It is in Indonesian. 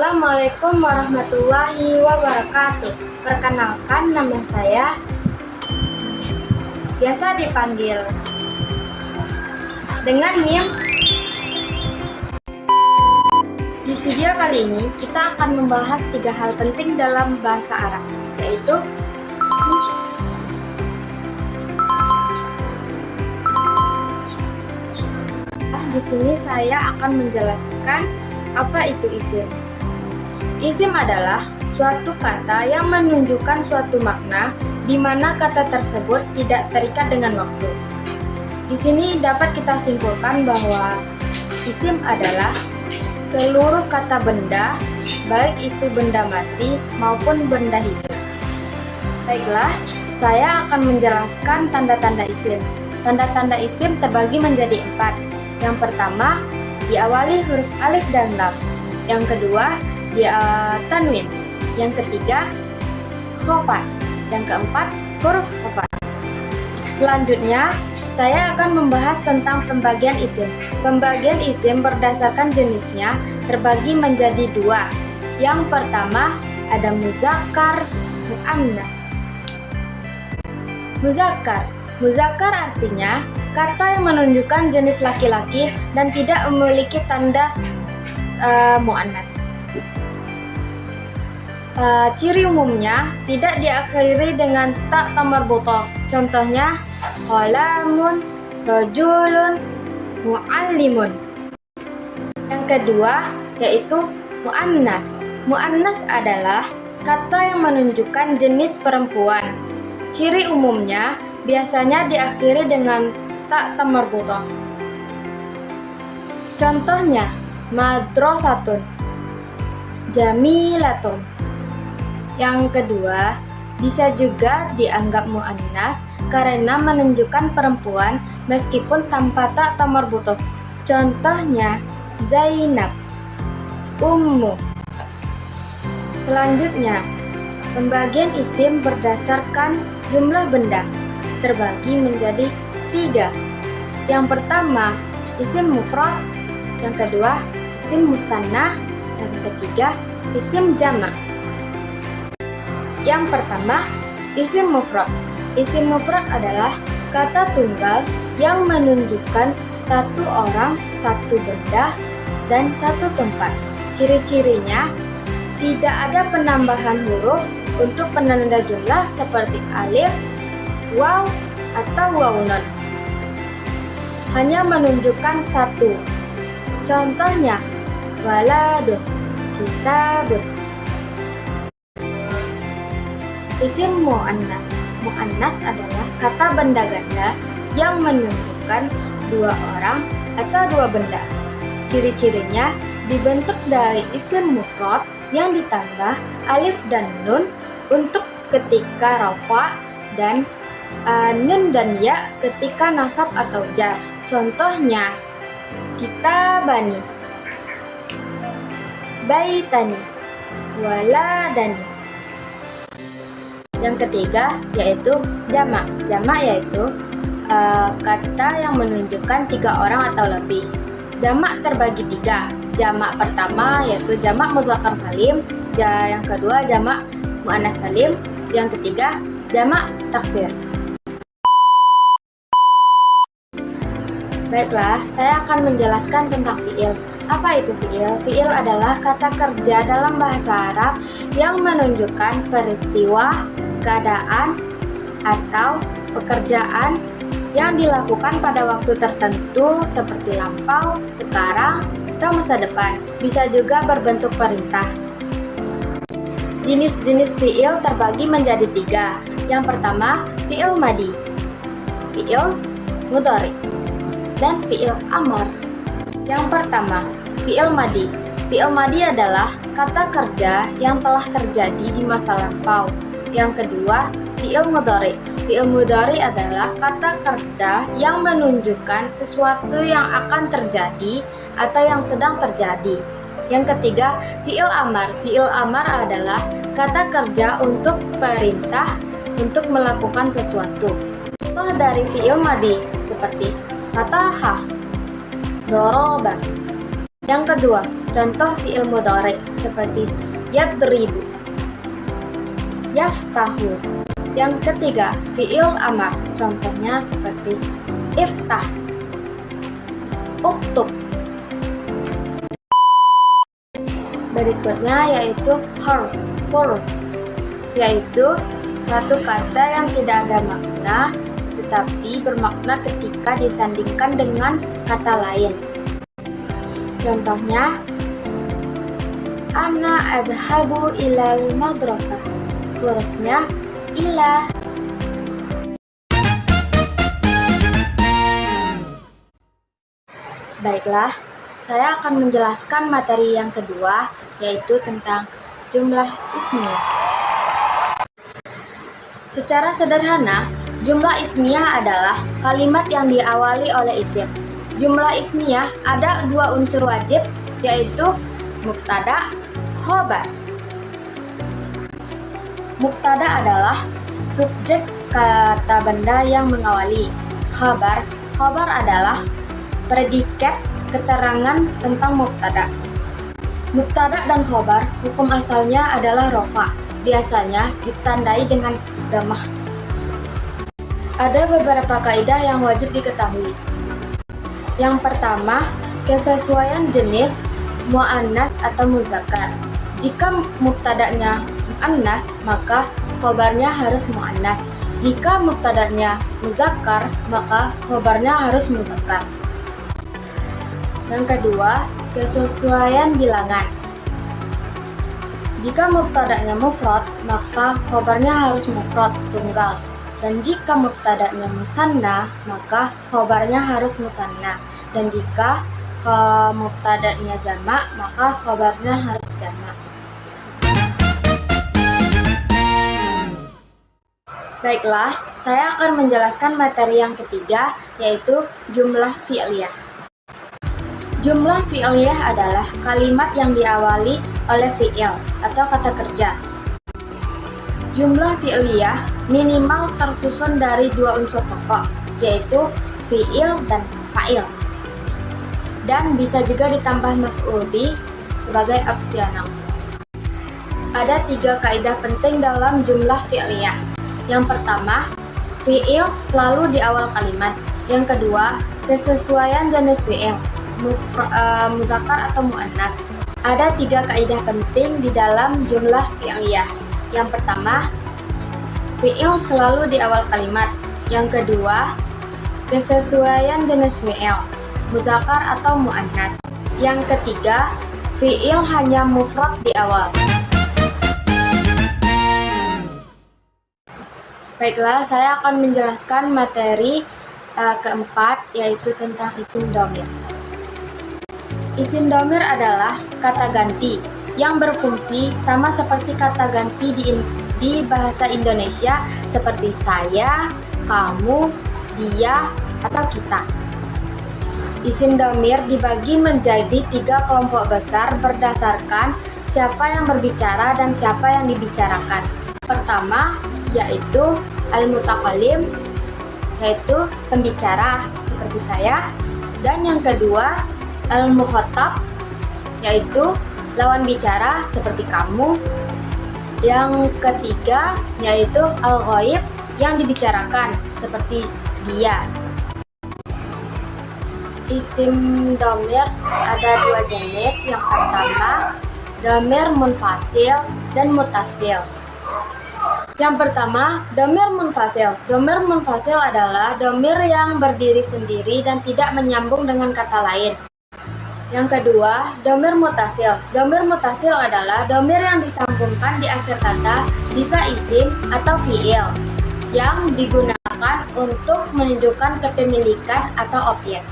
Assalamualaikum warahmatullahi wabarakatuh. Perkenalkan, nama saya biasa dipanggil dengan NIM. Di video kali ini kita akan membahas 3 hal penting dalam bahasa Arab, yaitu di sini saya akan menjelaskan apa itu isim. Isim adalah suatu kata yang menunjukkan suatu makna di mana kata tersebut tidak terikat dengan waktu. Di sini dapat kita simpulkan bahwa isim adalah seluruh kata benda, baik itu benda mati maupun benda hidup. Baiklah, saya akan menjelaskan tanda-tanda isim. Tanda-tanda isim terbagi menjadi 4. Yang pertama, diawali huruf alif dan lam. Yang kedua, tanwin. Yang ketiga, khofat. Yang keempat, huruf khofat. Selanjutnya, saya akan membahas tentang pembagian isim. Pembagian isim berdasarkan jenisnya terbagi menjadi 2. Yang pertama, ada muzakkar, muannas. Muzakkar. Muzakkar artinya kata yang menunjukkan jenis laki-laki dan tidak memiliki tanda muannas. Ciri umumnya tidak diakhiri dengan ta marbutah. Contohnya qalamun, rajulun, muallimun. Yang kedua yaitu muannas. Muannas adalah kata yang menunjukkan jenis perempuan. Ciri umumnya biasanya diakhiri dengan ta marbutah. Contohnya madrasatun, jamilatun. Yang kedua, bisa juga dianggap muannas karena menunjukkan perempuan meskipun tanpa ta marbutah. Contohnya Zainab, Ummu. Selanjutnya, pembagian isim berdasarkan jumlah benda terbagi menjadi 3. Yang pertama, isim mufrad. Yang kedua, isim musanna. Yang ketiga, isim jamak. Yang pertama, isim mufrad. Isim mufrad adalah kata tunggal yang menunjukkan satu orang, satu benda, dan satu tempat. Ciri-cirinya, tidak ada penambahan huruf untuk penanda jumlah seperti alif, waw, atau waw nun. Hanya menunjukkan satu. Contohnya, waladun, kitabun. Isim muannas. Muannas adalah kata benda ganda yang menunjukkan 2 orang atau 2 benda. Ciri-cirinya dibentuk dari isim mufrad yang ditambah alif dan nun untuk ketika rafa dan nun dan ya ketika nasab atau jar. Contohnya kitabani, baitani, waladani. Yang ketiga yaitu jamak. Jamak yaitu kata yang menunjukkan 3 orang atau lebih. Jamak terbagi 3. Jamak pertama yaitu jamak muzakkar salim. Yang kedua jamak muannas salim. Yang ketiga jamak taksir. Baiklah, saya akan menjelaskan tentang fi'il. Apa itu fi'il? Fi'il adalah kata kerja dalam bahasa Arab yang menunjukkan peristiwa, keadaan, atau pekerjaan yang dilakukan pada waktu tertentu seperti lampau, sekarang, atau masa depan. Bisa juga berbentuk perintah. Jenis-jenis fi'il terbagi menjadi 3. Yang pertama, fi'il madi, fi'il mudhari, dan fi'il amar. Yang pertama, fi'il madi. Fi'il madi adalah kata kerja yang telah terjadi di masa lampau. Yang kedua, fi'il mudhari. Fi'il mudhari adalah kata kerja yang menunjukkan sesuatu yang akan terjadi atau yang sedang terjadi. Yang ketiga, fi'il amar. Fi'il amar adalah kata kerja untuk perintah untuk melakukan sesuatu. Contoh dari fi'il madi seperti fataha, doroba. Yang kedua, contoh fi'il mudhari seperti yadribu, yaftahu. Yang ketiga, fi'il amar, contohnya seperti iftah, uktub. Berikutnya yaitu huruf, yaitu satu kata yang tidak ada makna tetapi bermakna ketika disandingkan dengan kata lain. Contohnya, ana adhabu ilal madrasah. Hurufnya ila. Baiklah, saya akan menjelaskan materi yang kedua, yaitu tentang jumlah ismiyah. Secara sederhana, jumlah ismiyah adalah kalimat yang diawali oleh isim. Jumlah ismiyah ada dua unsur wajib, yaitu mubtada, khobar. Mubtada adalah subjek kata benda yang mengawali. Khobar adalah predikat keterangan tentang mubtada. Mubtada dan khobar hukum asalnya adalah rofa, biasanya ditandai dengan dhammah. Ada beberapa kaidah yang wajib diketahui. Yang pertama, kesesuaian jenis muannas atau muzakkar. Jika mubtada'nya muannas, maka khobarnya harus muannas. Jika mubtada'nya muzakkar, maka khobarnya harus muzakkar. Yang kedua, kesesuaian bilangan. Jika mubtada'nya mufrad, maka khobarnya harus mufrad, tunggal. Dan jika mubtada'nya musanna, maka khobarnya harus musanna. Dan jika mubtada'nya jamak, maka khobarnya harus jamak. Baiklah, saya akan menjelaskan materi yang ketiga, yaitu jumlah fi'liyah. Jumlah fi'liyah adalah kalimat yang diawali oleh fi'il atau kata kerja. Jumlah fi'liyah minimal tersusun dari dua unsur pokok, yaitu fi'il dan fa'il. Dan bisa juga ditambah maf'ul bih sebagai opsional. Ada 3 kaidah penting dalam jumlah fi'liyah. Yang pertama, fi'il selalu di awal kalimat. Yang kedua, kesesuaian jenis fi'il, muzakkar atau muannas. Ada 3 kaidah penting di dalam jumlah fi'liyah. Yang pertama, fi'il selalu di awal kalimat. Yang kedua, kesesuaian jenis fi'il, muzakkar atau muannas. Yang ketiga, fi'il hanya mufrad di awal. Baiklah, saya akan menjelaskan materi keempat, yaitu tentang isim dhamir. Isim dhamir adalah kata ganti yang berfungsi sama seperti kata ganti di bahasa Indonesia seperti saya, kamu, dia, atau kita. Isim dhamir dibagi menjadi 3 kelompok besar berdasarkan siapa yang berbicara dan siapa yang dibicarakan. Pertama, yaitu al-mutakallim, yaitu pembicara seperti saya. Dan yang kedua, al-mukhatab, yaitu lawan bicara seperti kamu. Yang ketiga yaitu al-ghaib, yang dibicarakan seperti dia. Isim dhamir ada 2 jenis. Yang pertama, dhamir munfasil dan mutasil. Yang pertama, dhamir munfasil. Dhamir munfasil adalah dhamir yang berdiri sendiri dan tidak menyambung dengan kata lain. Yang kedua, dhamir mutasil. Dhamir mutasil adalah dhamir yang disambungkan di akhir kata, bisa isim atau fi'il, yang digunakan untuk menunjukkan kepemilikan atau objek.